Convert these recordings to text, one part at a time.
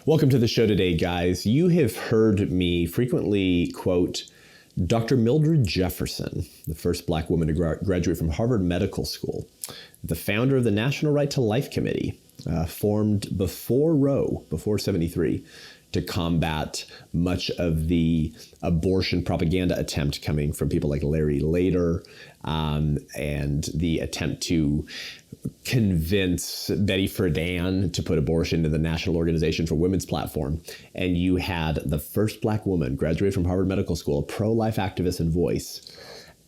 Welcome to the show today, guys. You have heard me frequently quote Dr. Mildred Jefferson, the first Black woman to graduate from Harvard Medical School, the founder of the National Right to Life Committee, formed before Roe, before 73, to combat much of the abortion propaganda attempt coming from people like Larry Lader, and the attempt to convince Betty Friedan to put abortion into the National Organization for Women's platform. And you had the first Black woman graduate from Harvard Medical School, a pro-life activist and voice,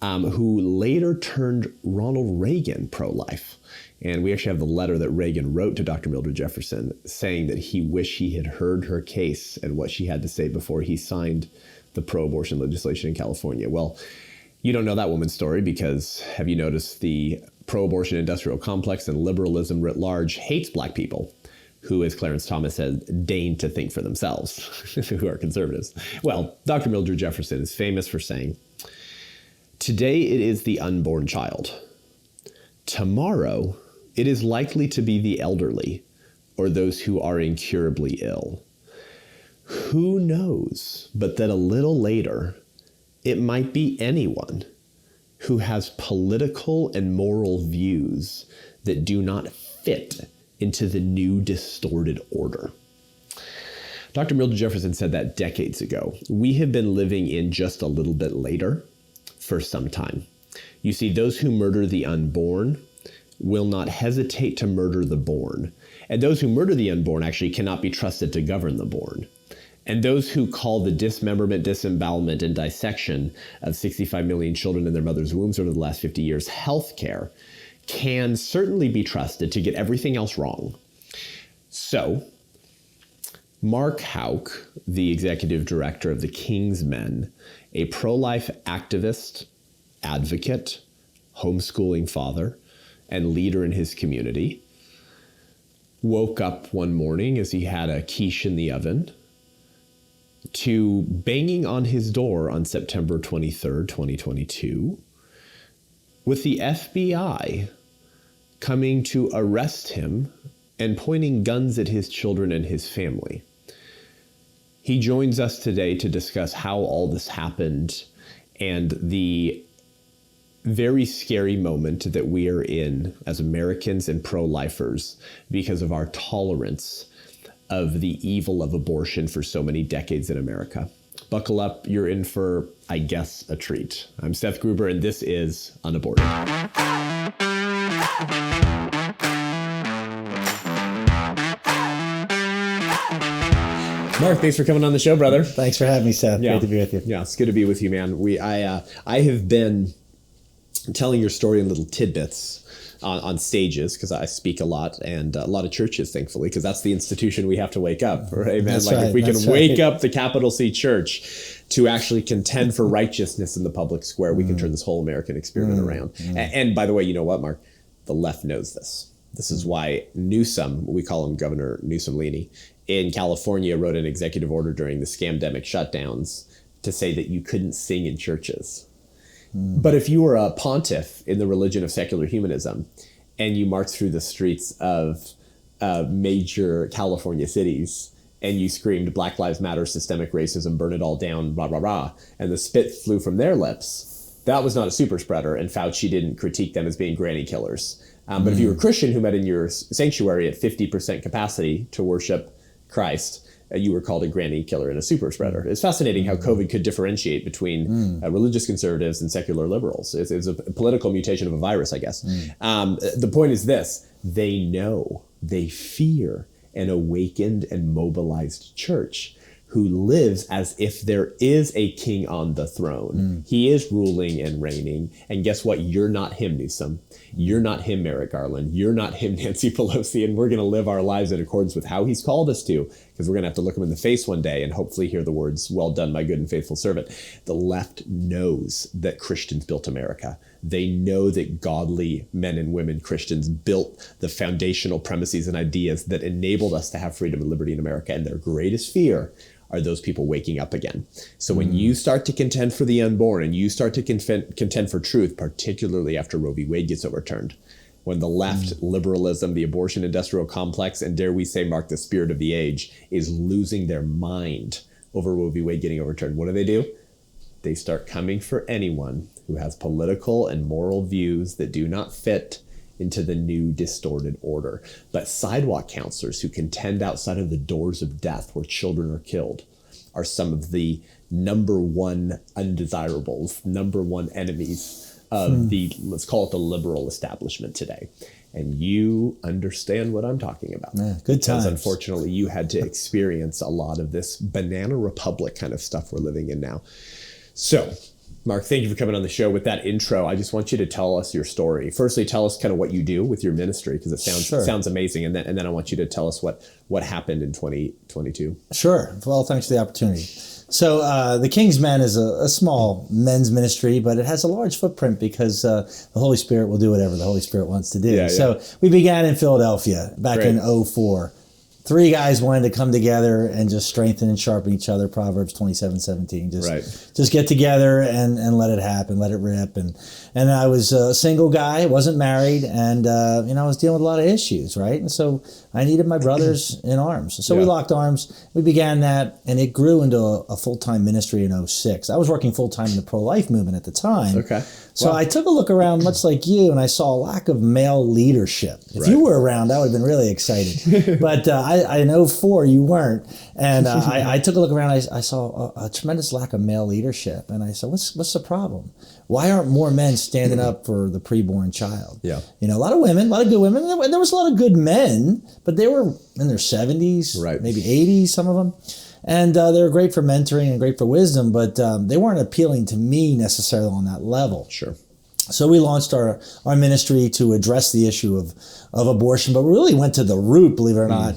who later turned Ronald Reagan pro-life. And we actually have the letter that Reagan wrote to Dr. Mildred Jefferson saying that he wished he had heard her case and what she had to say before he signed the pro-abortion legislation in California. Well, you don't know that woman's story because have you noticed the pro-abortion industrial complex and liberalism writ large hates Black people who, as Clarence Thomas said, deign to think for themselves, who are conservatives. Well, Dr. Mildred Jefferson is famous for saying, "Today it is the unborn child. Tomorrow it is likely to be the elderly or those who are incurably ill. Who knows but that a little later it might be anyone who has political and moral views that do not fit into the new distorted order." Dr. Mildred Jefferson said that decades ago. We have been living in just a little bit later for some time. You see, those who murder the unborn will not hesitate to murder the born. And those who murder the unborn actually cannot be trusted to govern the born. And those who call the dismemberment, disembowelment, and dissection of 65 million children in their mother's wombs over the last 50 years healthcare can certainly be trusted to get everything else wrong. So, Mark Houck, the executive director of the King's Men, a pro-life activist, advocate, homeschooling father, and leader in his community, woke up one morning as he had a quiche in the oven to banging on his door on September 23rd, 2022, with the FBI coming to arrest him and pointing guns at his children and his family. He joins us today to discuss how all this happened and the very scary moment that we are in as Americans and pro-lifers because of our tolerance of the evil of abortion for so many decades in America. Buckle up, you're in for, I guess, a treat. I'm Seth Gruber, and this is Unaborted. Mark, thanks for coming on the show, brother. Thanks for having me, Seth. Yeah. Great to be with you. Yeah, it's good to be with you, man. I have been telling your story in little tidbits on stages because I speak a lot and a lot of churches, thankfully, because that's the institution we have to wake up, right, man? That's like right, if we can that's wake right. up the capital C church to actually contend for righteousness in the public square, we can turn this whole American experiment around. And by the way, you know what, Mark? The left knows this. This is why Newsom, we call him Governor Newsom-Leaney, in California wrote an executive order during the scamdemic shutdowns to say that you couldn't sing in churches. But if you were a pontiff in the religion of secular humanism and you marched through the streets of major California cities and you screamed Black Lives Matter, systemic racism, burn it all down, rah, rah, rah, and the spit flew from their lips, that was not a super spreader, and Fauci didn't critique them as being granny killers. But if you were a Christian who met in your sanctuary at 50% capacity to worship Christ, you were called a granny killer and a super spreader. It's fascinating how COVID could differentiate between religious conservatives and secular liberals. It's a political mutation of a virus, I guess. The point is this: they know, they fear an awakened and mobilized church who lives as if there is a king on the throne. He is ruling and reigning. And guess what? You're not him, Newsom. You're not him, Merrick Garland. You're not him, Nancy Pelosi. And we're going to live our lives in accordance with how he's called us to, because we're going to have to look him in the face one day and hopefully hear the words, "Well done, my good and faithful servant." The left knows that Christians built America. They know that godly men and women, Christians, built the foundational premises and ideas that enabled us to have freedom and liberty in America. And their greatest fear are those people waking up again. So when you start to contend for the unborn and you start to contend for truth, particularly after Roe v. Wade gets overturned, when the left, liberalism, the abortion industrial complex, and dare we say, Mark, the spirit of the age, is losing their mind over Roe v. Wade getting overturned, what do? They start coming for anyone who has political and moral views that do not fit into the new distorted order. But sidewalk counselors who contend outside of the doors of death where children are killed are some of the number one undesirables, number one enemies of the, let's call it the liberal establishment today. And you understand what I'm talking about. Yeah, good times. Because unfortunately, you had to experience a lot of this banana republic kind of stuff we're living in now. So, Mark, thank you for coming on the show. With that intro, I just want you to tell us your story. Firstly, tell us kind of what you do with your ministry, because it sounds amazing. And then I want you to tell us what happened in 2022. Sure. Well, thanks for the opportunity. So the King's Men is a small men's ministry, but it has a large footprint because the Holy Spirit will do whatever the Holy Spirit wants to do. Yeah. So we began in Philadelphia back in 2004. 3 guys wanted to come together and just strengthen and sharpen each other. Proverbs 27:17. Just get together and let it happen, let it rip. And I was a single guy, wasn't married, and I was dealing with a lot of issues, right? And so I needed my brothers in arms. So we locked arms. We began that, and it grew into a full-time ministry in 2006. I was working full-time in the pro-life movement at the time. Okay. So I took a look around, much like you, and I saw a lack of male leadership. If you were around, I would have been really excited. But I know 2004 you weren't. And I took a look around. I saw a tremendous lack of male leadership. And I said, what's the problem? Why aren't more men standing up for the preborn child? Yeah. A lot of women, a lot of good women. There was a lot of good men, but they were in their 70s, maybe 80s, some of them. And they were great for mentoring and great for wisdom, but they weren't appealing to me necessarily on that level. Sure. So we launched our ministry to address the issue of abortion, but we really went to the root, believe it or not,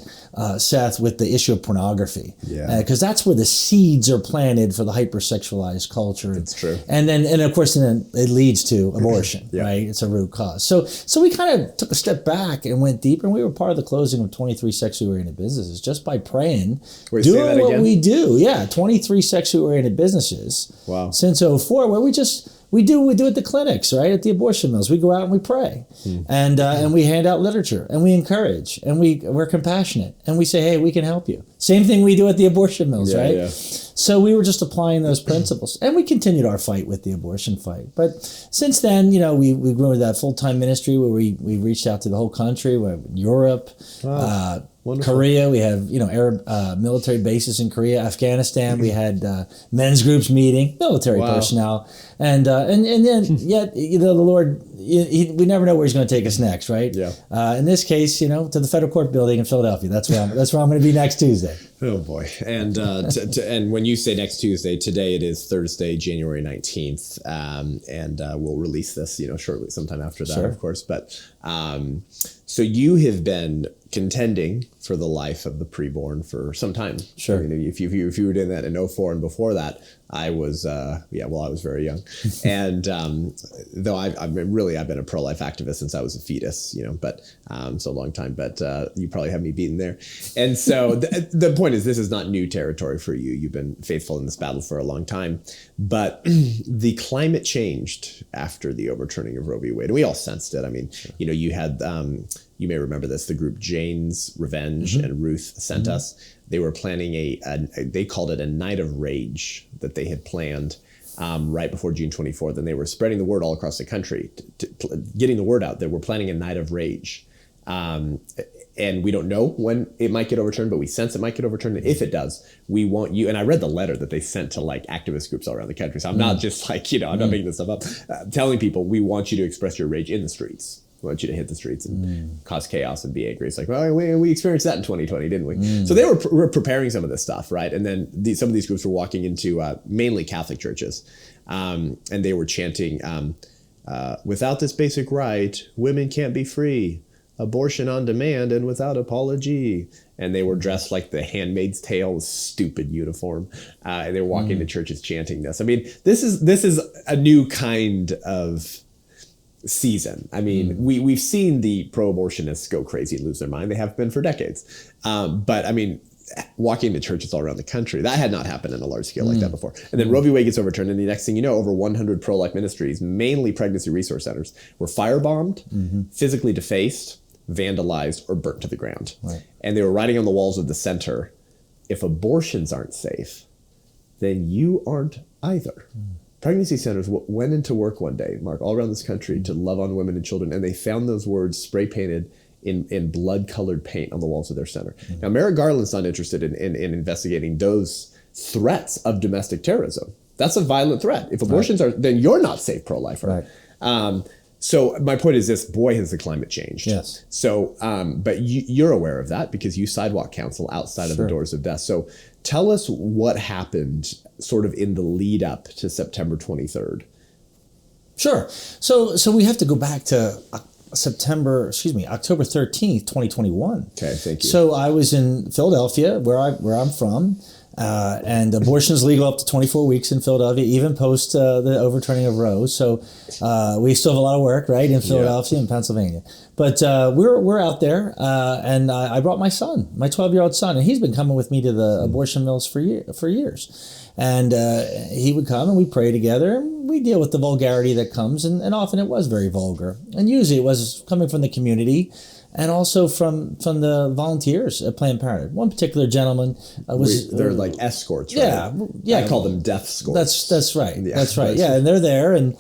Seth, with the issue of pornography. Yeah. Because that's where the seeds are planted for the hypersexualized culture. That's true. And of course, it leads to abortion, right? It's a root cause. So we kind of took a step back and went deeper, and we were part of the closing of 23 sexually oriented businesses just by praying, doing what we do. Yeah, 23 sexually oriented businesses. Wow. Since 2004, where we do at the clinics, right? At the abortion mills. We go out and we pray. And we hand out literature, and we encourage, and we're compassionate, and we say, hey, we can help you. Same thing we do at the abortion mills, right? Yeah. So we were just applying those principles, and we continued our fight with the abortion fight. But since then, we grew into that full-time ministry where we reached out to the whole country, Europe, Korea. We have Arab military bases in Korea, Afghanistan. We had men's groups meeting, military personnel, and then yet the Lord, we never know where He's going to take us next, right? Yeah. In this case, to the federal court building in Philadelphia. That's where I'm going to be next Tuesday. Oh boy! And and when you say next Tuesday, today it is Thursday, January 19th, and we'll release this shortly, sometime after that, of course. But so you have been contending for the life of the preborn for some time. Sure. I mean, if you were doing that in 2004 and before that, I was I was very young, and though I've been a pro-life activist since I was a fetus, but so a long time. But you probably have me beaten there, and so the point is, this is not new territory for you. You've been faithful in this battle for a long time, but the climate changed after the overturning of Roe v. Wade, and we all sensed it. I mean, you had. You may remember this, the group Jane's Revenge and Ruth sent us. They were planning they called it a night of rage that they had planned right before June 24th. And they were spreading the word all across the country, getting the word out that we're planning a night of rage. And we don't know when it might get overturned, but we sense it might get overturned. And if it does, we want you. And I read the letter that they sent to activist groups all around the country. So I'm not just I'm not making this stuff up. Telling people, we want you to express your rage in the streets. We want you to hit the streets and cause chaos and be angry. It's like, well, we experienced that in 2020, didn't we? So they were preparing some of this stuff, right? And then some of these groups were walking into mainly Catholic churches, and they were chanting, without this basic right, women can't be free. Abortion on demand and without apology. And they were dressed like the Handmaid's Tale, stupid uniform. And they were walking to churches chanting this. I mean, this is a new kind of season. I mean, we've seen the pro-abortionists go crazy and lose their mind. They have been for decades. But I mean, walking to churches all around the country. That had not happened in a large scale like that before. And then Roe v. Wade gets overturned, and the next thing you know, over 100 pro-life ministries, mainly pregnancy resource centers, were firebombed, physically defaced, vandalized, or burnt to the ground. Right. And they were writing on the walls of the center, if abortions aren't safe, then you aren't either. Pregnancy centers went into work one day, Mark, all around this country to love on women and children, and they found those words spray painted in blood-colored paint on the walls of their center. Now, Merrick Garland's not interested in investigating those threats of domestic terrorism. That's a violent threat. If abortions are, then you're not safe pro-lifer. Right. So my point is this, boy, has the climate changed. Yes. So, but you're aware of that because you sidewalk counsel outside of the doors of death. So tell us what happened sort of in the lead up to September 23rd. Sure. So we have to go back to October 13th, 2021. Okay, thank you. So I was in Philadelphia, where I'm from, and abortion is legal up to 24 weeks in Philadelphia, even post the overturning of Roe. So we still have a lot of work, right, in Philadelphia and Pennsylvania. But we're out there, and I brought my son, my 12-year-old son, and he's been coming with me to the abortion mills for years. And he would come and we'd pray together and we deal with the vulgarity that comes. And often it was very vulgar. And usually it was coming from the community and also from the volunteers at Planned Parenthood. One particular gentleman was... They're like escorts, right? Yeah. I call them death escorts. That's right. Yeah. That's right. Yeah, and they're there, and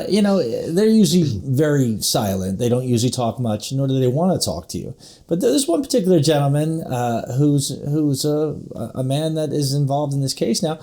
you know, they're usually very silent. They don't usually talk much, nor do they want to talk to you. But there's one particular gentleman who's a man that is involved in this case now,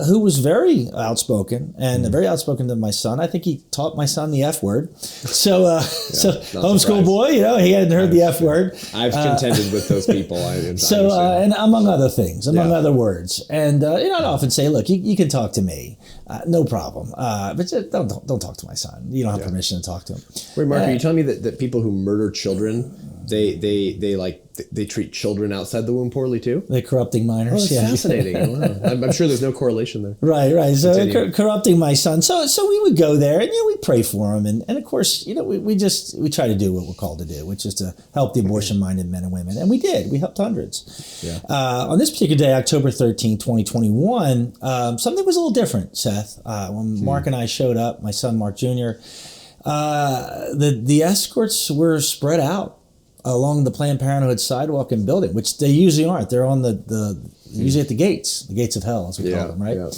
who was very outspoken and very outspoken to my son. I think he taught my son the F word. So so homeschool boy, you know, he hadn't heard the F word. I've contended with those people. And among other things, other words. And you know, I'd often say, look, you can talk to me, no problem. But just don't talk to my son. You don't have permission to talk to him. Wait, Mark, are you telling me that people who murder children, they treat children outside the womb poorly too? They're corrupting minors. Oh, that's fascinating. Wow. I'm sure there's no correlation there. Right. So corrupting my son. So we would go there and we pray for him, and of course, you know, we try to do what we're called to do, which is to help the abortion-minded men and women, and we did. We helped hundreds. Yeah. On this particular day, October 13, 2021, something was a little different, Seth. When Mark and I showed up, my son Mark Jr., the escorts were spread out along the Planned Parenthood sidewalk and building, which they usually aren't. They're on usually at the gates of hell, as we call them, right? Yeah.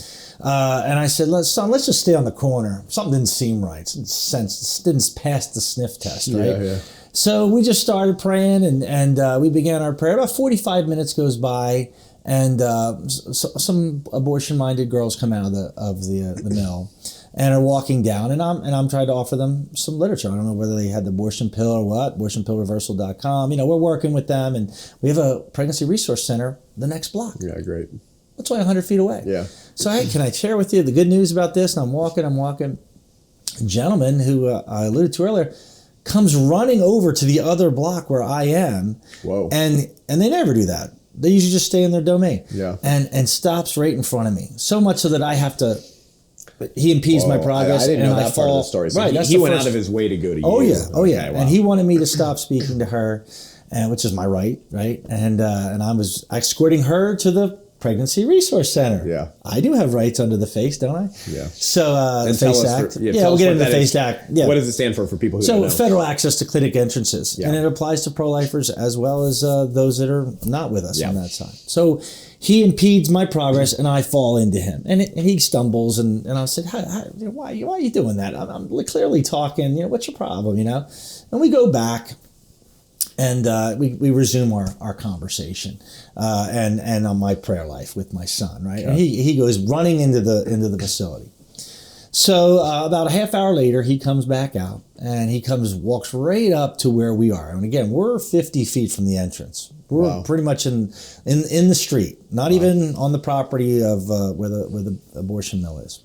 And I said, let's just stay on the corner. Something didn't seem right. Didn't pass the sniff test, right? Yeah. So we just started praying, and we began our prayer. About 45 minutes goes by, and some abortion-minded girls come out of the mill and are walking down, and I'm trying to offer them some literature. I don't know whether they had the abortion pill or what, abortionpillreversal.com. You know, we're working with them, and we have a pregnancy resource center the next block. Yeah, great. That's only 100 feet away. Yeah. So, hey, can I share with you the good news about this? And I'm walking. A gentleman who I alluded to earlier comes running over to the other block where I am. Whoa. And they never do that. They usually just stay in their domain. Yeah. And stops right in front of me. So much so that I have to... He impedes my progress. I didn't know that part of the story. So he went out of his way to go to you. Oh yeah. Wow. And he wanted me to stop speaking to her, which is my right? And I was escorting her to the Pregnancy Resource Center. Yeah. I do have rights under the FACE, don't I? Yeah. So the FACE Act. We'll get into the FACE Act. Yeah. What does it stand for people who don't know? So federal access to clinic entrances. Yeah. And it applies to pro-lifers as well as those that are not with us on that side. So he impedes my progress, and I fall into him, and he stumbles, and I said, why are you doing that? I'm clearly talking. You know, what's your problem? You know, and we go back, and we resume our conversation, and on my prayer life with my son, right? Yeah. And he goes running into the facility. So about a half hour later, he comes back out, and walks right up to where we are, and again, we're 50 feet from the entrance. We're pretty much in the street, not even on the property of where the abortion mill is.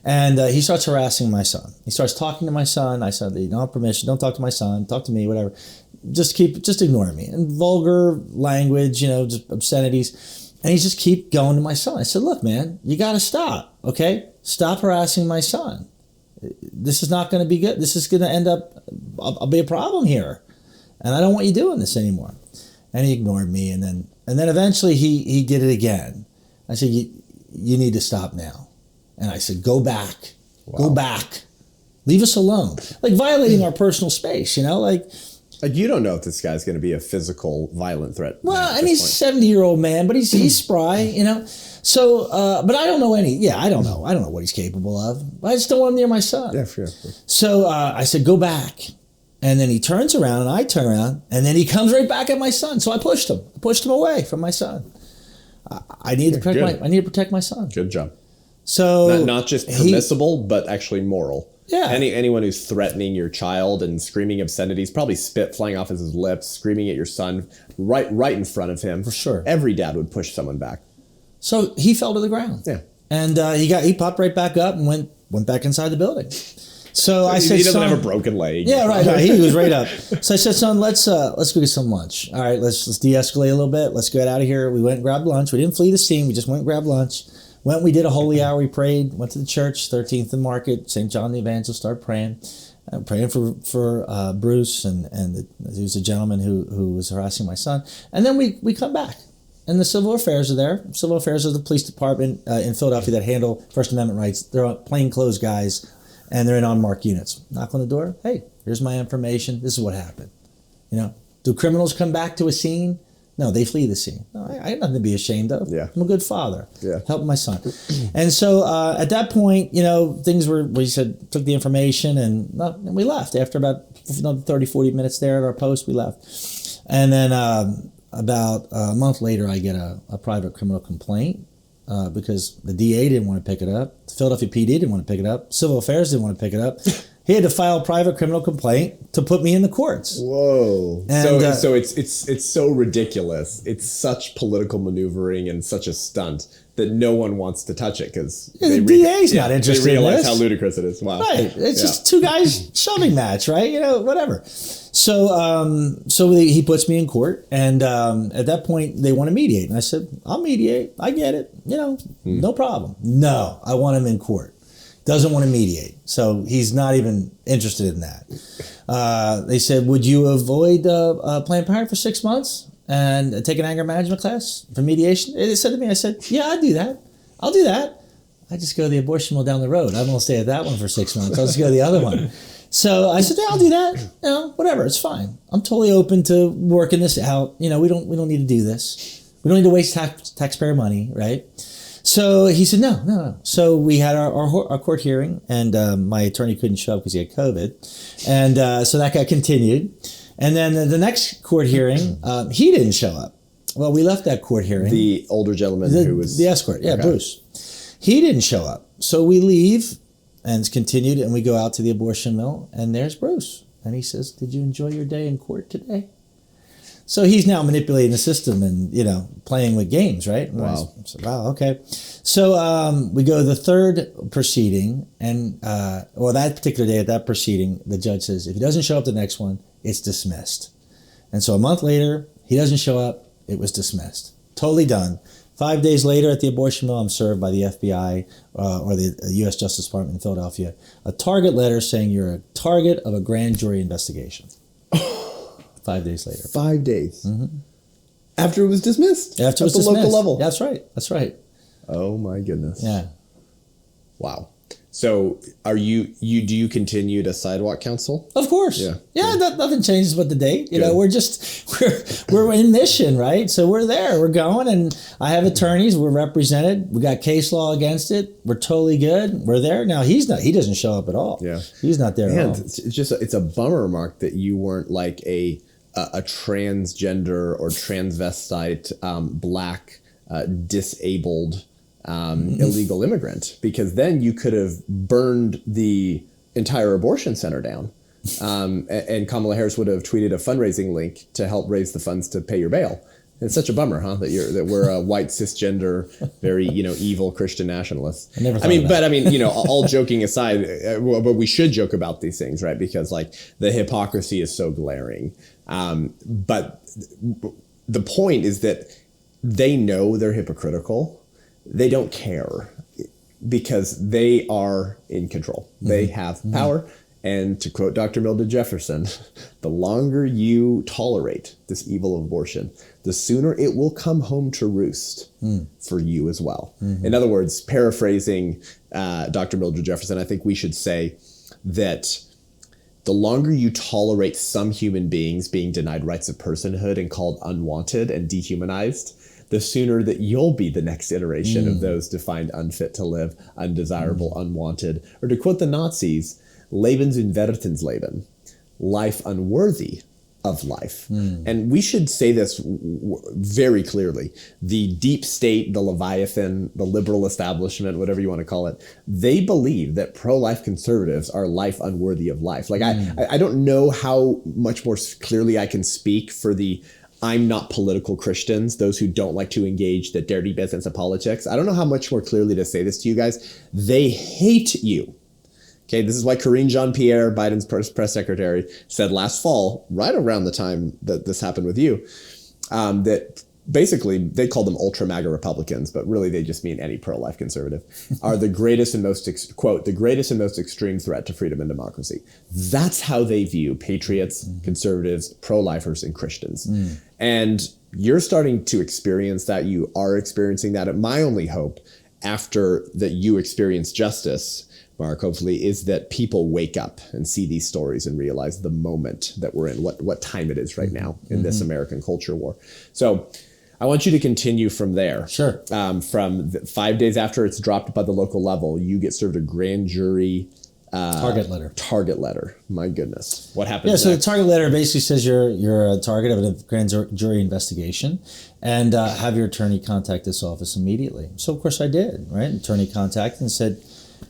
And he starts harassing my son. He starts talking to my son. I said, you don't have permission. Don't talk to my son. Talk to me, whatever. Just ignore me. And vulgar language, you know, just obscenities. And he just keep going to my son. I said, look, man, you got to stop, okay? Stop harassing my son. This is not going to be good. This is going to end up, I'll be a problem here. And I don't want you doing this anymore. And he ignored me, and then eventually he did it again. I said, you need to stop now. And I said, go back. Wow. Go back. Leave us alone. Like violating our personal space, like you don't know if this guy's going to be a physical, violent threat. Well, and he's a 70-year-old man, but he's spry, So, but I don't know I don't know. I don't know what he's capable of. I just don't want him near my son. Yeah, sure. So I said, go back. And then he turns around and I turn around and then he comes right back at my son. So I pushed him away from my son. I need to protect my son. Good job. So not just permissible, but actually moral. Yeah. Anyone who's threatening your child and screaming obscenities, probably spit flying off his lips, screaming at your son right in front of him. For sure. Every dad would push someone back. So he fell to the ground. Yeah. And he popped right back up and went back inside the building. So I said, he doesn't son, have a broken leg. Yeah, right. He was right up. So I said, son, let's go get some lunch. All right, let's de-escalate a little bit. Let's get out of here. We went and grabbed lunch. We didn't flee the scene. We just went and grabbed lunch. We did a holy hour. We prayed. Went to the church, 13th and Market. St. John the Evangelist. Started praying. Praying for Bruce and he was a gentleman who was harassing my son. And then we come back. And the civil affairs are there. Civil affairs are the police department in Philadelphia that handle First Amendment rights. They're plainclothes guys. And they're in unmarked units. Knock on the door. Hey, here's my information. This is what happened. Do criminals come back to a scene? No, they flee the scene. No, I have nothing to be ashamed of. Yeah. I'm a good father. Yeah. Helping my son. And so at that point, things were, we said, took the information and we left. After about 30, 40 minutes there at our post, we left. And then about a month later, I get a private criminal complaint. Because the DA didn't want to pick it up. The Philadelphia PD didn't want to pick it up. Civil Affairs didn't want to pick it up. He had to file a private criminal complaint to put me in the courts. Whoa. And, so it's so ridiculous. It's such political maneuvering and such a stunt that no one wants to touch it because the DA's not interested in this. They realize how ludicrous it is. Wow. Right. It's just two guys shoving match, right? Whatever. So he puts me in court, and at that point they want to mediate, and I said, I'll mediate. I get it. No problem. No, I want him in court. Doesn't want to mediate, so he's not even interested in that. They said, would you avoid Planned Parenthood for 6 months and take an anger management class for mediation? They said to me, I said, yeah, I'll do that. I just go to the abortion mill down the road. I won't stay at that one for 6 months. I'll just go to the other one. So I said, yeah, I'll do that. Whatever, it's fine. I'm totally open to working this out. We don't need to do this. We don't need to waste taxpayer money, right? So he said, no. So we had our court hearing, and my attorney couldn't show up because he had COVID. And so that got continued. And then the next court hearing, he didn't show up. Well, we left that court hearing. The older gentleman who was... The escort, yeah, okay. Bruce. He didn't show up. So we leave, and it's continued, and we go out to the abortion mill, and there's Bruce. And he says, did you enjoy your day in court today? So he's now manipulating the system and, playing with games, right? Wow. I said, wow, okay. So we go to the third proceeding, and that particular day at that proceeding, the judge says, if he doesn't show up the next one, it's dismissed. And so a month later, he doesn't show up, it was dismissed. Totally done. 5 days later at the abortion mill, I'm served by the FBI or the U.S. Justice Department in Philadelphia a target letter saying you're a target of a grand jury investigation. 5 days later. 5 days. Mm-hmm. After it was dismissed. After it was dismissed. At the local level. That's right. That's right. Oh my goodness. Yeah. Wow. So do you continue to sidewalk counsel? Of course. Yeah. Nothing changes but the date. We're in mission, right? So we're there. We're going, and I have attorneys. We're represented. We got case law against it. We're totally good. We're there. Now he's not. He doesn't show up at all. Yeah. He's not there at all. It's a bummer, Mark, that you weren't like a transgender or transvestite black disabled illegal immigrant, because then you could have burned the entire abortion center down. And Kamala Harris would have tweeted a fundraising link to help raise the funds to pay your bail. It's such a bummer, huh? That we're a white cisgender, very evil Christian nationalists. All joking aside, but we should joke about these things, right? Because the hypocrisy is so glaring. But the point is that they know they're hypocritical. They don't care because they are in control. They have power, And to quote Dr. Mildred Jefferson, the longer you tolerate this evil of abortion, the sooner it will come home to roost for you as well. Mm-hmm. In other words, paraphrasing Dr. Mildred Jefferson, I think we should say that the longer you tolerate some human beings being denied rights of personhood and called unwanted and dehumanized, the sooner that you'll be the next iteration of those defined unfit to live, undesirable, unwanted, or to quote the Nazis, Lebensunwertensleben, life unworthy of life. And we should say this very clearly. The deep state, the Leviathan, the liberal establishment, whatever you want to call it, they believe that pro-life conservatives are life unworthy of life. Like I don't know how much more clearly I can speak for the I'm not political Christians, those who don't like to engage the dirty business of politics. I don't know how much more clearly to say this to you guys. They hate you. Okay, this is why Karine Jean-Pierre, Biden's press secretary, said last fall, right around the time that this happened with you, that basically they called them ultra MAGA Republicans, but really they just mean any pro-life conservative, are the greatest and most, quote, the greatest and most extreme threat to freedom and democracy. That's how they view patriots, conservatives, pro-lifers, and Christians. And you're starting to experience that. You are experiencing that. And my only hope after that you experience justice, Mark, hopefully, is that people wake up and see these stories and realize the moment that we're in, what time it is right now in this American culture war. So I want you to continue from there. Sure. From 5 days after it's dropped by the local level, you get served a grand jury target letter. Target letter. My goodness. What happens Yeah, so next? the target letter basically says you're a target of a grand jury investigation, and have your attorney contact this office immediately. So, of course, I did, right? Attorney contacted and said,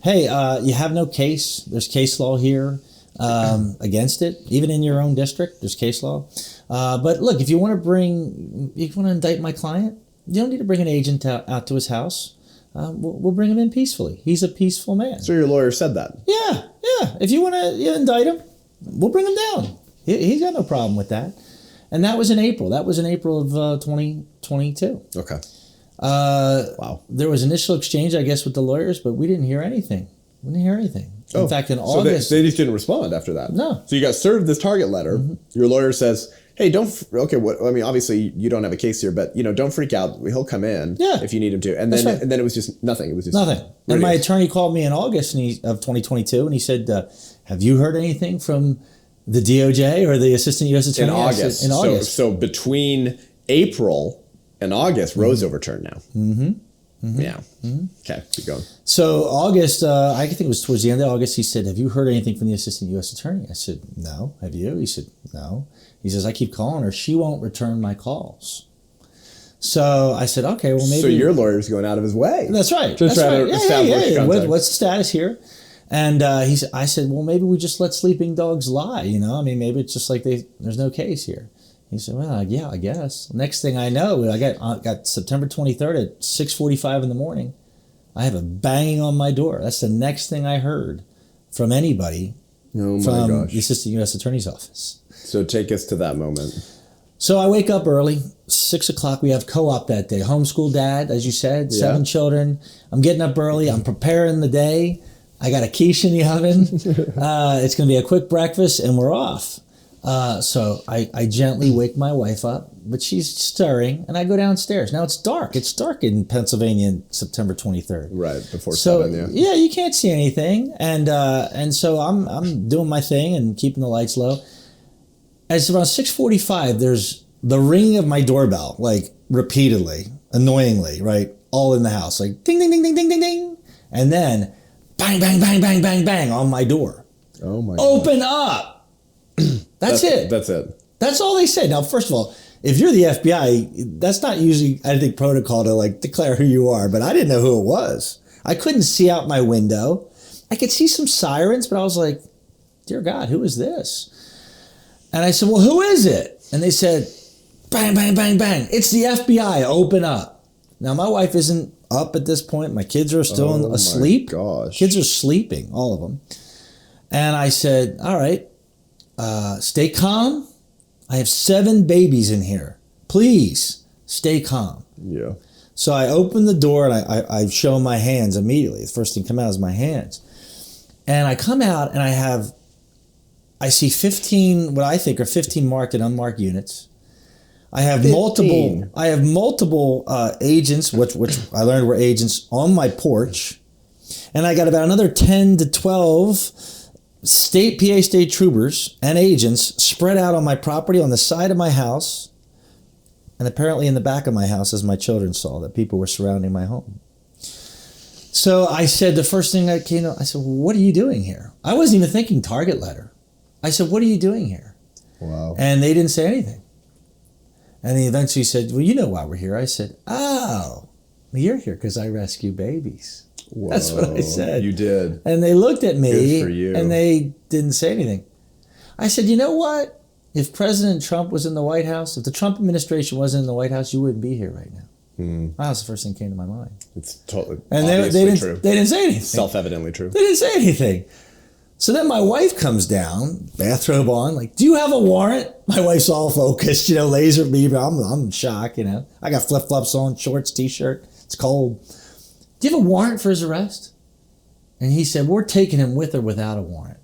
hey, you have no case. There's case law here against it. Even in your own district, there's case law. But look, if you want to indict my client, you don't need to bring an agent out to his house. We'll bring him in peacefully. He's a peaceful man. So your lawyer said that? Yeah. If you want to indict him, we'll bring him down. He's got no problem with that. And that was in April. That was in April of 2022. Okay. Wow. There was initial exchange, I guess, with the lawyers, but we didn't hear anything. In fact, in August... So they just didn't respond after that? No. So you got served this target letter. Your lawyer says, hey, obviously you don't have a case here, but, don't freak out. He'll come in if you need him to. And then it was just nothing. It was just nothing. And my attorney called me in August of 2022, and he said, have you heard anything from the DOJ or the Assistant U.S. Attorney? In August. So between April and August, Roe's overturned now. Yeah. Okay, keep going. So August, I think it was towards the end of August, he said, have you heard anything from the Assistant U.S. Attorney? I said, no. Have you? He said, no. He says, I keep calling her. She won't return my calls. So I said, okay, well, maybe... So your lawyer's going out of his way. That's right. To try to establish contact. What's the status here? And I said, well, maybe we just let sleeping dogs lie, maybe it's just like there's no case here. He said, well, yeah, I guess. Next thing I know, I got September 23rd at 6:45 in the morning. I have a banging on my door. That's the next thing I heard from anybody from the Assistant U.S. Attorney's Office. So take us to that moment. So I wake up early, 6 o'clock. We have co-op that day. Homeschool dad, as you said, 7 children. I'm getting up early. I'm preparing the day. I got a quiche in the oven. It's going to be a quick breakfast, and we're off. So I gently wake my wife up, but she's stirring, and I go downstairs. Now it's dark. It's dark in Pennsylvania on September 23rd. Right, before 7, yeah. Yeah, you can't see anything. And so I'm doing my thing and keeping the lights low. As around 6:45, there's the ringing of my doorbell, like repeatedly, annoyingly, right? All in the house, like ding, ding, ding, ding, ding, ding, ding. And then bang, bang, bang, bang, bang, bang on my door. Oh my Open up. That's it. That's it. That's all they say. Now, first of all, if you're the FBI, that's not usually, I think, protocol to like declare who you are, but I didn't know who it was. I couldn't see out my window. I could see some sirens, but I was like, dear God, who is this? And I said, well, who is it? And they said, bang, bang, bang, bang. It's the FBI. Open up. Now, my wife isn't up at this point. My kids are still asleep. Oh, my gosh. Kids are sleeping, all of them. And I said, all right, stay calm. I have 7 babies in here. Please stay calm. Yeah. So I open the door and I show my hands immediately. The first thing come out is my hands. And I come out and I have I see 15, what I think are 15 marked and unmarked units. I have 15. multiple agents, which I learned were agents, on my porch. And I got about another 10 to 12 PA state troopers and agents spread out on my property on the side of my house, and apparently in the back of my house, as my children saw, that people were surrounding my home. So I said, the first thing that came up, I said, well, what are you doing here? I wasn't even thinking target letter. I said, what are you doing here? Wow. And they didn't say anything. And he eventually said, well, you know why we're here. I said, oh, well, you're here because I rescue babies. Whoa. That's what I said. You did. And they looked at me. Good for you. And they didn't say anything. I said, you know what? If President Trump was in the White House, if the Trump administration wasn't in the White House, you wouldn't be here right now. That was the first thing that came to my mind. It's totally and obviously true. They didn't say anything. Self-evidently true. They didn't say anything. So then my wife comes down, bathrobe on, like, do you have a warrant? My wife's all focused, laser beam. I'm in shock, I got flip-flops on, shorts, t-shirt. It's cold. Do you have a warrant for his arrest? And he said, we're taking him with or without a warrant.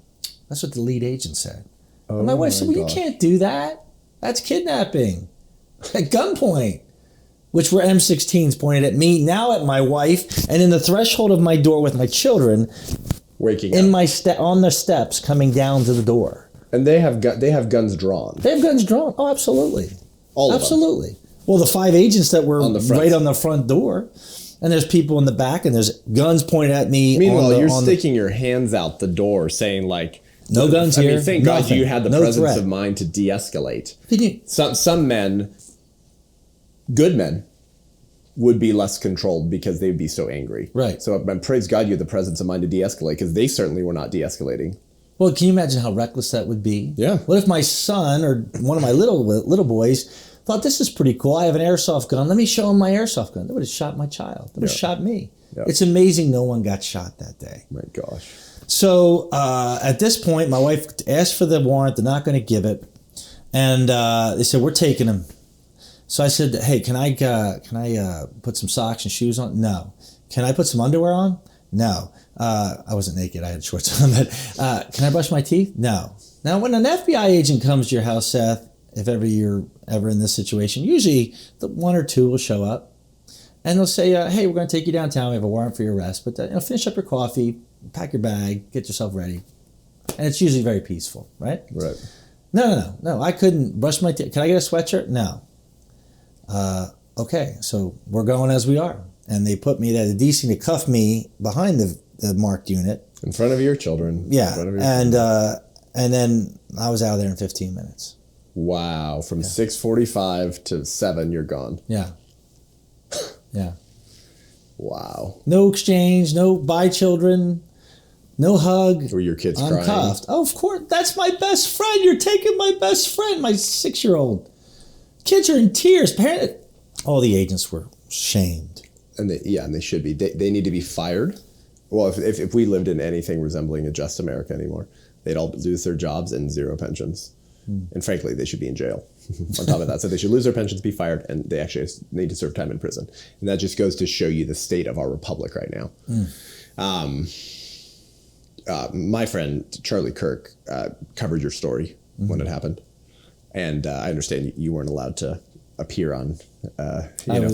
That's what the lead agent said. And my wife said, well, you can't do that. That's kidnapping at gunpoint, which were M16s pointed at me, now at my wife, and in the threshold of my door with my children, waking in up. my on the steps coming down to the door. And they have guns drawn. They have guns drawn. Oh, absolutely. All of them. Absolutely. Well, the 5 agents that were right on the front door, and there's people in the back, and there's guns pointed at me. Meanwhile, you're sticking your hands out the door saying, like, no guns here. I mean, thank God you had the presence of mind to de-escalate. Some men, good men, would be less controlled because they'd be so angry. Right. So praise God you had the presence of mind to de-escalate, because they certainly were not de-escalating. Well, can you imagine how reckless that would be? Yeah. What if my son or one of my little boys thought, this is pretty cool, I have an airsoft gun, let me show him my airsoft gun. They would have shot my child. They would have shot me. Yeah. It's amazing no one got shot that day. My gosh. So at this point, my wife asked for the warrant. They're not going to give it. And they said, we're taking him. So I said, hey, can I put some socks and shoes on? No. Can I put some underwear on? No. I wasn't naked. I had shorts on. But can I brush my teeth? No. Now, when an FBI agent comes to your house, Seth, if ever you're ever in this situation, usually the 1 or 2 will show up. And they'll say, hey, we're going to take you downtown. We have a warrant for your arrest. But finish up your coffee, pack your bag, get yourself ready. And it's usually very peaceful, right? Right. No. I couldn't brush my teeth. Can I get a sweatshirt? No. Okay, so we're going as we are. And they put me, they had the decency to cuff me behind the marked unit. In front of your children. Yeah. And then I was out of there in 15 minutes. Wow. From 6:45 to 7, you're gone. Yeah. Yeah. Wow. No exchange, no bye children, no hug. Were your kids crying? Cuffed. Oh, of course. That's my best friend. You're taking my best friend, my 6-year-old. Kids are in tears. All the agents were shamed. And they should be. They need to be fired. Well, if we lived in anything resembling a just America anymore, they'd all lose their jobs and 0 pensions. And frankly, they should be in jail. On top of that, so they should lose their pensions, be fired, and they actually need to serve time in prison. And that just goes to show you the state of our republic right now. My friend Charlie Kirk covered your story when it happened, and I understand you weren't allowed to appear on podcasts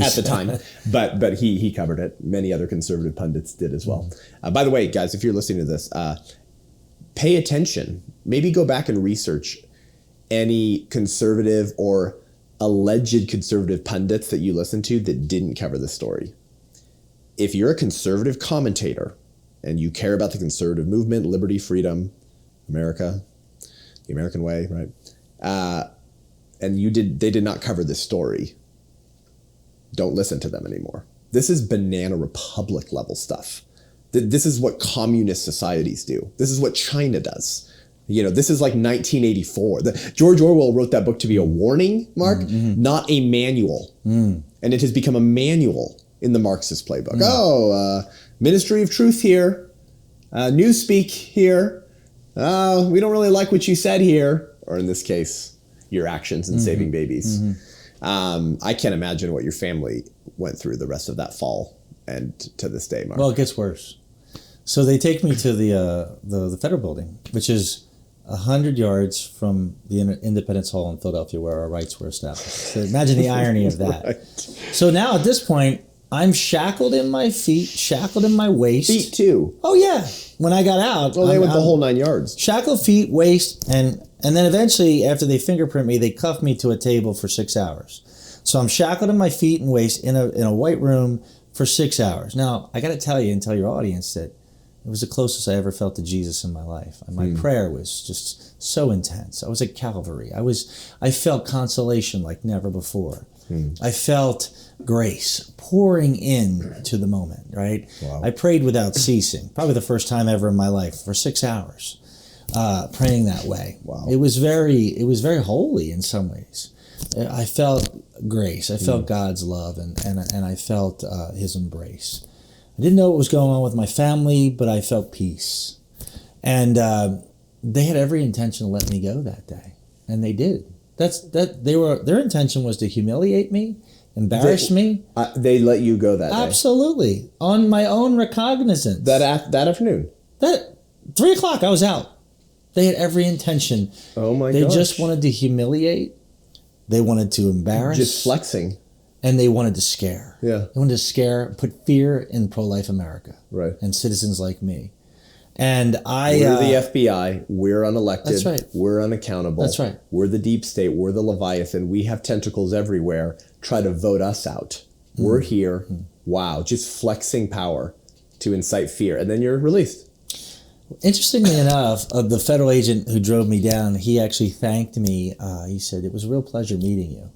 at the time, but he covered it. Many other conservative pundits did as well. By the way, guys, if you're listening to this, pay attention. Maybe go back and research any conservative or alleged conservative pundits that you listen to that didn't cover the story. If you're a conservative commentator and you care about the conservative movement, liberty, freedom, America, the American way, right? And they did not cover this story, don't listen to them anymore. This is banana republic level stuff. This is what communist societies do. This is what China does. This is like 1984. George Orwell wrote that book to be a warning, Mark, not a manual. And it has become a manual in the Marxist playbook. Ministry of Truth here, Newspeak here. We don't really like what you said here. Or in this case, your actions in saving babies. I can't imagine what your family went through the rest of that fall and to this day, Mark. Well, it gets worse. So they take me to the federal building, which is 100 yards from the Independence Hall in Philadelphia, where our rights were established. So imagine the irony of that. Right. So now at this point, I'm shackled in my feet, shackled in my waist. Feet too. Oh yeah. When I got out, they went the whole 9 yards. Shackled feet, waist, and then eventually, after they fingerprint me, they cuff me to a table for 6 hours. So I'm shackled in my feet and waist in a white room for 6 hours. Now I got to tell you and tell your audience that it was the closest I ever felt to Jesus in my life. And my prayer was just so intense. I was at Calvary. I felt consolation like never before. I felt grace pouring in to the moment, right? Wow. I prayed without ceasing, probably the first time ever in my life, for 6 hours, praying that way. Wow. It was very holy in some ways. I felt grace. I felt God's love, and I felt his embrace. I didn't know what was going on with my family, but I felt peace. And they had every intention to let me go that day, and they did. Their intention was to humiliate me, embarrass me. They let you go that day? Absolutely, on my own recognizance. That afternoon? 3 o'clock, I was out. They had every intention. Oh my god! They just wanted to humiliate. They wanted to embarrass. Just flexing. And they wanted to scare. Yeah. They wanted to scare, put fear in pro-life America. Right. And citizens like me. And we're the FBI. We're unelected. That's right. We're unaccountable. That's right. We're the deep state. We're the Leviathan. We have tentacles everywhere. Try to vote us out. We're here. Wow. Just flexing power to incite fear. And then you're released. Interestingly enough, the federal agent who drove me down, he actually thanked me. He said, "It was a real pleasure meeting you."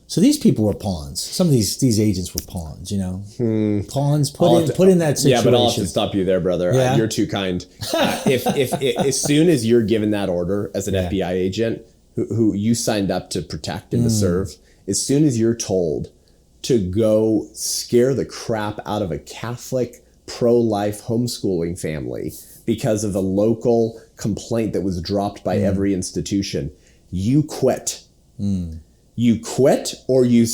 So these people were pawns. Some of these agents were pawns, you know. Pawns put in that situation. Yeah, but I'll have to stop you there, brother. Yeah? You're too kind. If as soon as you're given that order as an FBI agent who you signed up to protect and to serve, as soon as you're told to go scare the crap out of a Catholic pro-life homeschooling family because of a local complaint that was dropped by every institution, you quit. You quit, or you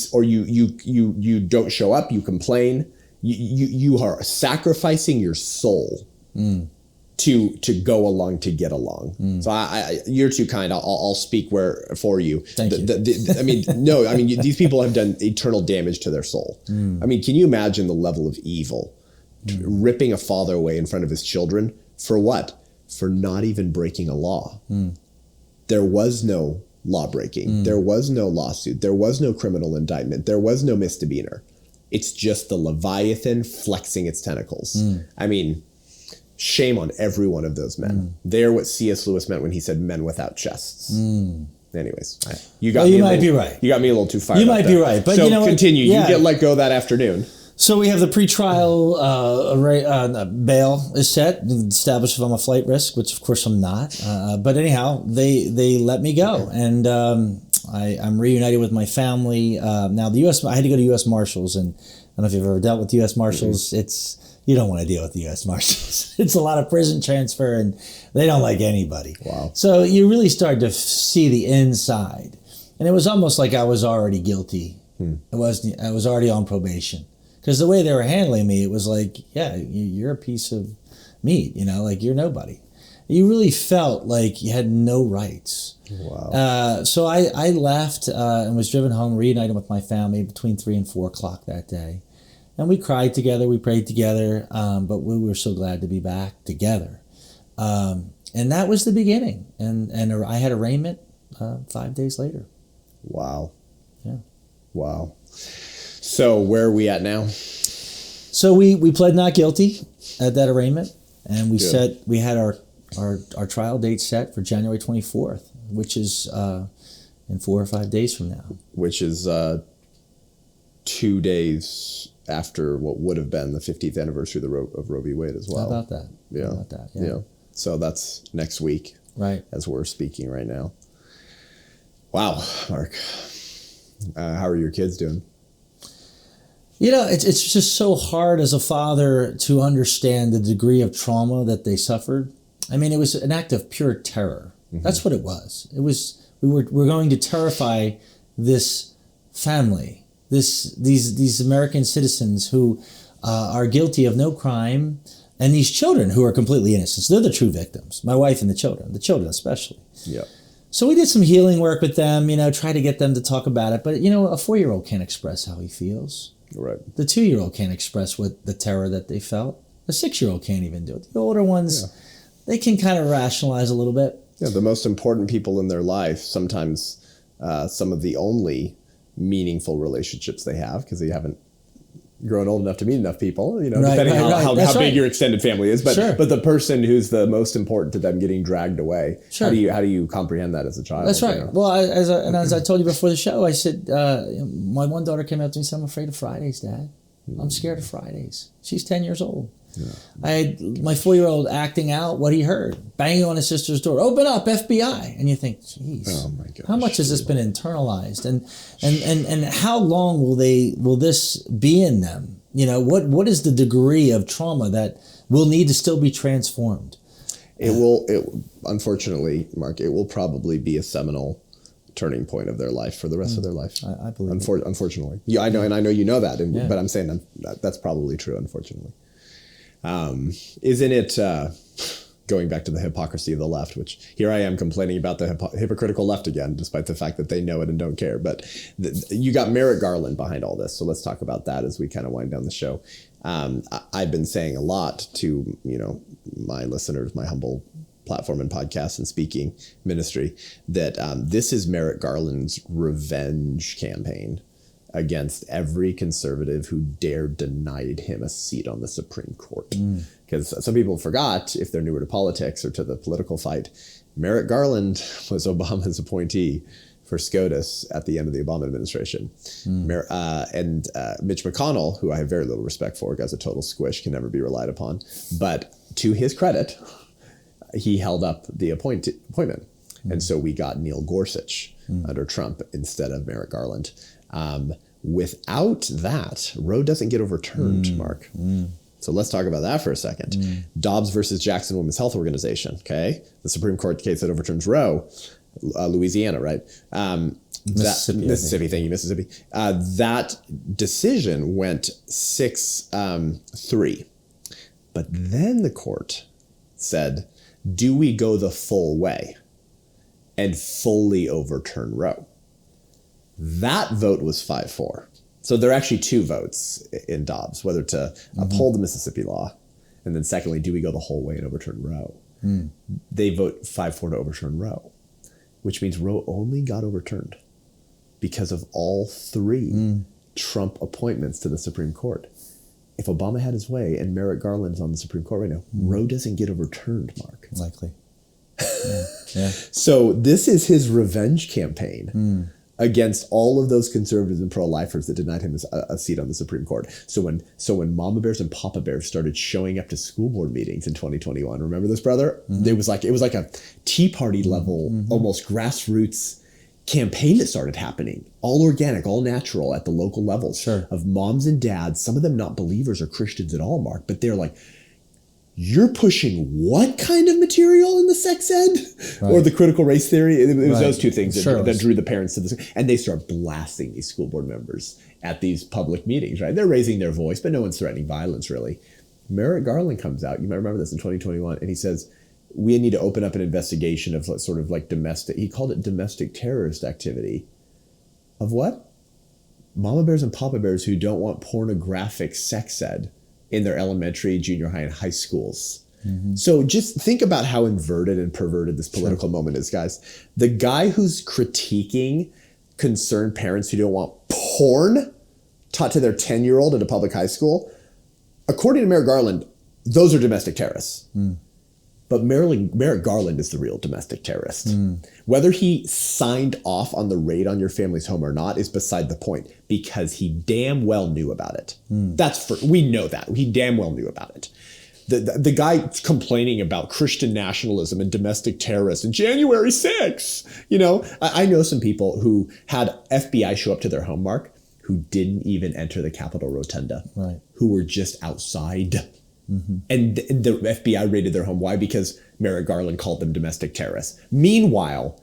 don't show up. You complain. You are sacrificing your soul to go along, to get along. So you're too kind. I'll speak for you. Thank you. These people have done eternal damage to their soul. I mean, can you imagine the level of evil? Ripping a father away in front of his children for what? For not even breaking a law. There was no law breaking. There was no lawsuit. There was no criminal indictment. There was no misdemeanor. It's just the Leviathan flexing its tentacles. I mean, shame on every one of those men. They're what C.S. Lewis meant when he said men without chests. Anyways, you might be right. You got me a little too fired. You might be right, but so you know, continue. You get let go that afternoon. So we have the pretrial bail is set, established if I'm a flight risk, which of course I'm not. But anyhow, they let me go, and I'm reunited with my family. Now I had to go to U.S. Marshals, and I don't know if you've ever dealt with U.S. Marshals. You don't want to deal with the U.S. Marshals. It's a lot of prison transfer, and they don't like anybody. Wow. So you really start to see the inside, and it was almost like I was already guilty. I was already on probation. Because the way they were handling me, it was like, yeah, you're a piece of meat, you know, like you're nobody. You really felt like you had no rights. Wow. So I left and was driven home, reunited with my family between 3 and 4 o'clock that day. And we cried together, we prayed together, but we were so glad to be back together. And that was the beginning. And I had arraignment 5 days later. Wow. Yeah. Wow. So where are we at now? So we pled not guilty at that arraignment, and we had our trial date set for January 24th, which is in 4 or 5 days from now. Which is 2 days after what would have been the 50th anniversary of Roe v. Wade as well. How about that? Yeah. How about that? Yeah. So that's next week. Right. As we're speaking right now. Wow, Mark. How are your kids doing? You know, it's just so hard as a father to understand the degree of trauma that they suffered. I mean, it was an act of pure terror. That's what it was. It was we're going to terrify this family, these American citizens who are guilty of no crime, And these children who are completely innocent, they're the true victims. My wife and the children especially. Yeah. So we did some healing work with them, try to get them to talk about it. But, a 4-year-old can't express how he feels. Right. The 2-year-old can't express what the terror that they felt. The 6-year-old can't even do it. The older ones, they can kind of rationalize a little bit. Yeah, the most important people in their life, sometimes some of the only meaningful relationships they have, because they haven't grown old enough to meet enough people, depending on how big your extended family is. But but the person who's the most important to them getting dragged away, how do you comprehend that as a child? That's right. Well, as I told you before the show, I said, my one daughter came up to me and said, I'm afraid of Fridays, Dad. I'm scared of Fridays. She's 10 years old. Yeah. I had my 4-year-old acting out what he heard, banging on his sister's door, open up, FBI. And you think, geez, oh my gosh, how much has this been internalized? And how long will this be in them? What is the degree of trauma that will need to still be transformed? It will, unfortunately, Mark, it will probably be a seminal turning point of their life for the rest of their life. I believe unfortunately. Yeah, I know, and I know you know that, but I'm saying that's probably true, unfortunately. Isn't it, going back to the hypocrisy of the left, which here I am complaining about the hypocritical left again, despite the fact that they know it and don't care. But you got Merrick Garland behind all this. So let's talk about that as we kind of wind down the show. I've been saying a lot to, my listeners, my humble platform and podcast and speaking ministry, that this is Merrick Garland's revenge campaign against every conservative who dared denied him a seat on the Supreme Court. Because some people forgot, if they're newer to politics or to the political fight, Merrick Garland was Obama's appointee for SCOTUS at the end of the Obama administration. And Mitch McConnell, who I have very little respect for, guy's a total squish, can never be relied upon. But to his credit, he held up the appointment. And so we got Neil Gorsuch under Trump instead of Merrick Garland. Without that, Roe doesn't get overturned, Mark. So let's talk about that for a second. Dobbs versus Jackson Women's Health Organization, okay? The Supreme Court case that overturns Roe, Louisiana, right? Mississippi, thank you, Mississippi. That decision went 6-3. But then the court said, do we go the full way and fully overturn Roe? That vote was 5-4. So there are actually two votes in Dobbs, whether to uphold the Mississippi law, and then secondly, do we go the whole way and overturn Roe? They vote 5-4 to overturn Roe, which means Roe only got overturned because of all three Trump appointments to the Supreme Court. If Obama had his way and Merrick Garland is on the Supreme Court right now, Roe doesn't get overturned, Mark. Likely. So this is his revenge campaign against all of those conservatives and pro-lifers that denied him a seat on the Supreme Court. So when Mama Bears and Papa Bears started showing up to school board meetings in 2021, remember this, brother? It was like a Tea Party level, almost grassroots campaign that started happening, all organic, all natural at the local levels of moms and dads, some of them not believers or Christians at all, Mark, but they're like, you're pushing what kind of material in the sex ed or the critical race theory? It was those two things that drew the parents to this. And they start blasting these school board members at these public meetings, right? They're raising their voice, but no one's threatening violence, really. Merrick Garland comes out, you might remember this, in 2021, and he says, we need to open up an investigation of sort of like domestic, he called it domestic terrorist activity. Of what? Mama Bears and Papa Bears who don't want pornographic sex ed in their elementary, junior high, and high schools. So just think about how inverted and perverted this political moment is, guys. The guy who's critiquing concerned parents who don't want porn taught to their 10-year-old at a public high school, according to Merrick Garland, those are domestic terrorists. But Merrick Garland is the real domestic terrorist. Whether he signed off on the raid on your family's home or not is beside the point, because he damn well knew about it. We know that. He damn well knew about it. The guy complaining about Christian nationalism and domestic terrorists and January 6th. I know some people who had FBI show up to their home, Mark, who didn't even enter the Capitol Rotunda, who were just outside. And the FBI raided their home. Why? Because Merrick Garland called them domestic terrorists. Meanwhile,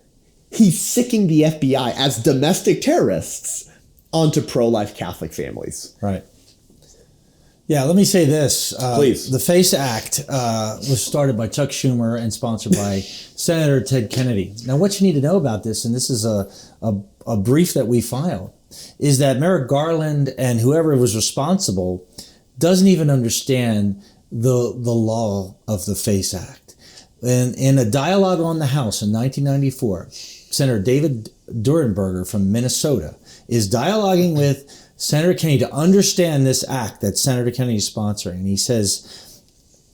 he's sicking the FBI as domestic terrorists onto pro-life Catholic families. Yeah, let me say this. Please. The FACE Act was started by Chuck Schumer and sponsored by Senator Ted Kennedy. Now, what you need to know about this, and this is a brief that we filed, is that Merrick Garland and whoever was responsible doesn't even understand the law of the FACE Act. And in a dialogue on the House in 1994, Senator David Durenberger from Minnesota is dialoguing with Senator Kennedy to understand this act that Senator Kennedy is sponsoring. And he says,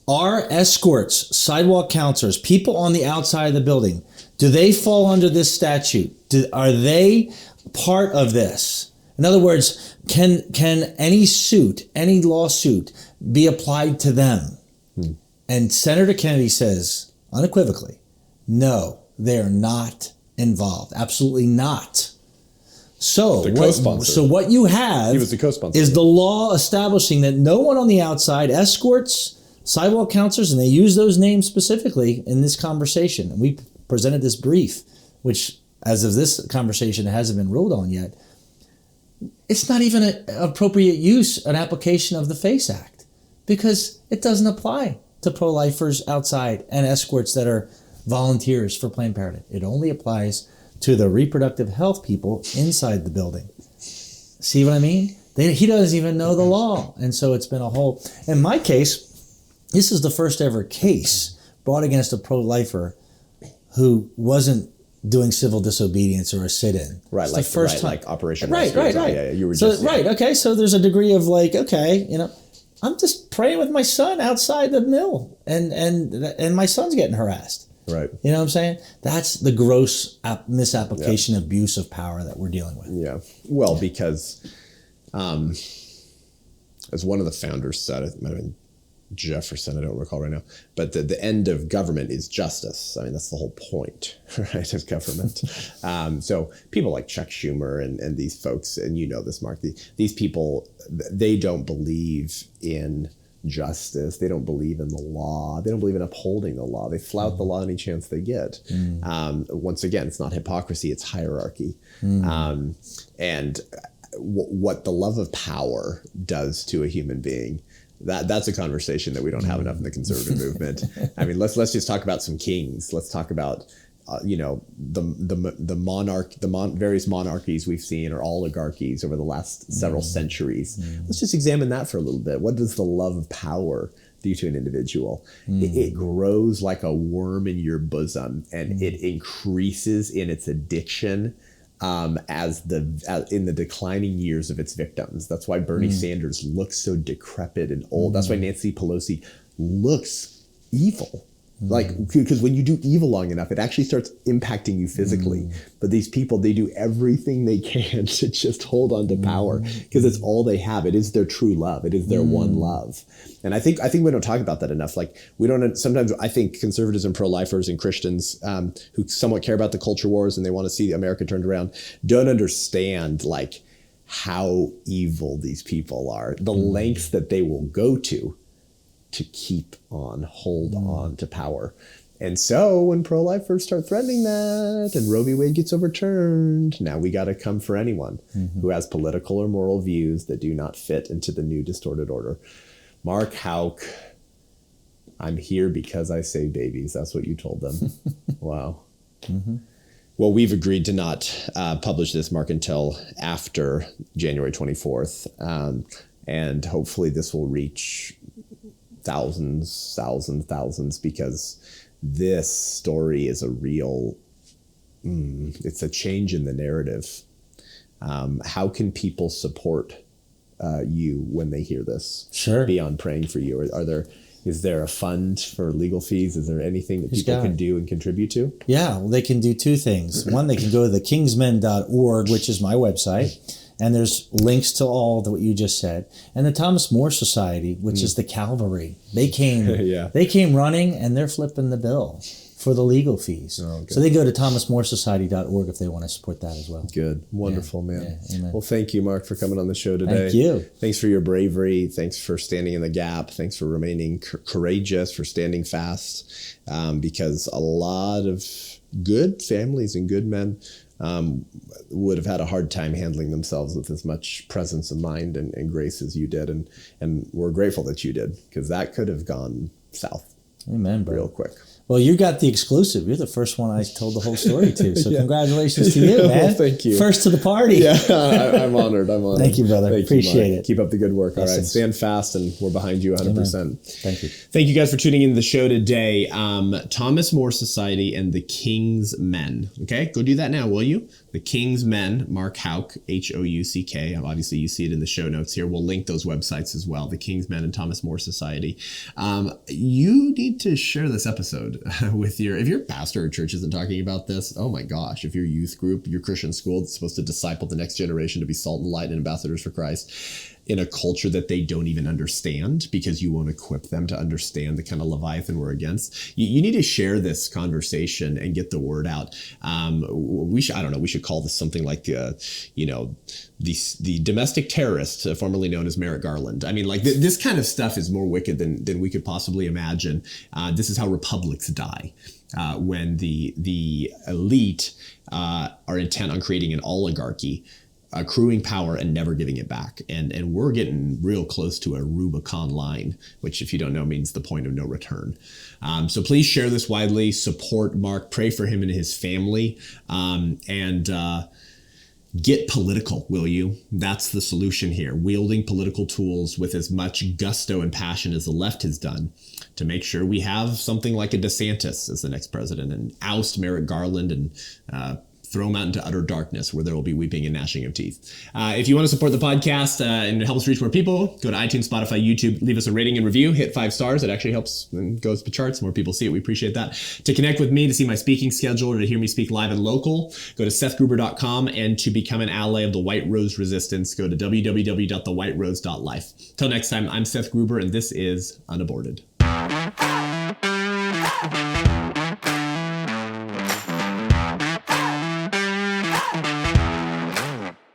are escorts, sidewalk counselors, people on the outside of the building, do they fall under this statute? Are they part of this? In other words, can any suit, any lawsuit be applied to them? And Senator Kennedy says unequivocally, no, they are not involved. Absolutely not. So what you have he was the co-sponsor. is the law establishing that no one on the outside, escorts, sidewalk counselors, and they use those names specifically in this conversation. And we presented this brief, which as of this conversation hasn't been ruled on yet. It's not even an appropriate use, an application of the FACE Act, because it doesn't apply to pro-lifers outside and escorts that are volunteers for Planned Parenthood. It only applies to the reproductive health people inside the building. See what I mean? He doesn't even know the law. And so it's been a whole... In my case, this is the first ever case brought against a pro-lifer who wasn't doing civil disobedience or a sit-in. Right, it's like the first time. like Operation Right. Yeah, you were so, just... Right, okay, so there's a degree of like, okay, I'm just praying with my son outside the mill and my son's getting harassed. Right. You know what I'm saying? That's the gross misapplication, abuse of power that we're dealing with. Yeah. Well, because as one of the founders said, it might have been Jefferson, I don't recall right now, but the end of government is justice. I mean, that's the whole point, right, of government. So people like Chuck Schumer and these folks, and you know this, Mark, these people, they don't believe in justice. They don't believe in the law. They don't believe in upholding the law. They flout the law any chance they get. Once again, it's not hypocrisy, it's hierarchy. And what the love of power does to a human being, that's a conversation that we don't have enough in the conservative movement. I mean, let's just talk about some kings. Let's talk about the various monarchies we've seen, or oligarchies over the last several centuries. Let's just examine that for a little bit. What does the love of power do to an individual? It grows like a worm in your bosom, and it increases in its addiction in the declining years of its victims. That's why Bernie Sanders looks so decrepit and old. That's why Nancy Pelosi looks evil. Like, because when you do evil long enough, it actually starts impacting you physically. But these people, they do everything they can to just hold on to power, because it's all they have. It is their true love. It is their one love. And I think we don't talk about that enough. Like, sometimes I think conservatives and pro-lifers and Christians who somewhat care about the culture wars and they want to see America turned around don't understand like how evil these people are, the lengths that they will go to hold on to power. And so when pro-lifers start threatening that and Roe v. Wade gets overturned, now we got to come for anyone who has political or moral views that do not fit into the new distorted order. Mark Houck, I'm here because I save babies. That's what you told them. Wow. Well, we've agreed to not publish this, Mark, until after January 24th. And hopefully this will reach thousands, because this story is a real, it's a change in the narrative. How can people support you when they hear this? Sure. Beyond praying for you, is there a fund for legal fees? Is there anything that people can do and contribute to? Yeah, well, they can do two things. One, they can go to the kingsmen.org, which is my website. And there's links to all what you just said. And the Thomas More Society, which is the Calvary. They came they came running, and they're flipping the bill for the legal fees. Oh, so they go to thomasmoresociety.org if they want to support that as well. Good. Wonderful, man. Yeah, amen. Well, thank you, Mark, for coming on the show today. Thank you. Thanks for your bravery. Thanks for standing in the gap. Thanks for remaining courageous, for standing fast, because a lot of good families and good men would have had a hard time handling themselves with as much presence of mind and grace as you did. And we're grateful that you did, because that could have gone south. Amen, bro. Real quick. Well, you got the exclusive. You're the first one I told the whole story to. So congratulations to you, man. Well, thank you. First to the party. Yeah, I'm honored. Thank you, brother. Appreciate it. Keep up the good work. All right. Blessings. Stand fast, and we're behind you 100%. Amen. Thank you. Thank you guys for tuning into the show today. Thomas More Society and the King's Men. Okay, go do that now, will you? The King's Men, Mark Houck, Houck. Obviously, you see it in the show notes here. We'll link those websites as well. The King's Men and Thomas More Society. You need to share this episode with if your pastor or church isn't talking about this, oh my gosh, if your youth group, your Christian school that's supposed to disciple the next generation to be salt and light and ambassadors for Christ in a culture that they don't even understand, because you won't equip them to understand the kind of Leviathan we're against. You need to share this conversation and get the word out. We should call this something like the domestic terrorist, formerly known as Merrick Garland. I mean, like this kind of stuff is more wicked than we could possibly imagine. This is how republics die. When the elite are intent on creating an oligarchy, accruing power and never giving it back. And we're getting real close to a Rubicon line, which, if you don't know, means the point of no return. So please share this widely, support Mark, pray for him and his family, and get political, will you? That's the solution here. Wielding political tools with as much gusto and passion as the left has done to make sure we have something like a DeSantis as the next president, and oust Merrick Garland and throw them out into utter darkness where there will be weeping and gnashing of teeth. If you want to support the podcast and help us reach more people, go to iTunes, Spotify, YouTube, leave us a rating and review, hit 5 stars. It actually helps and goes to charts. More people see it. We appreciate that. To connect with me, to see my speaking schedule, or to hear me speak live and local, go to SethGruber.com. And to become an ally of the White Rose Resistance, go to www.thewhiterose.life. Till next time, I'm Seth Gruber, and this is Unaborted.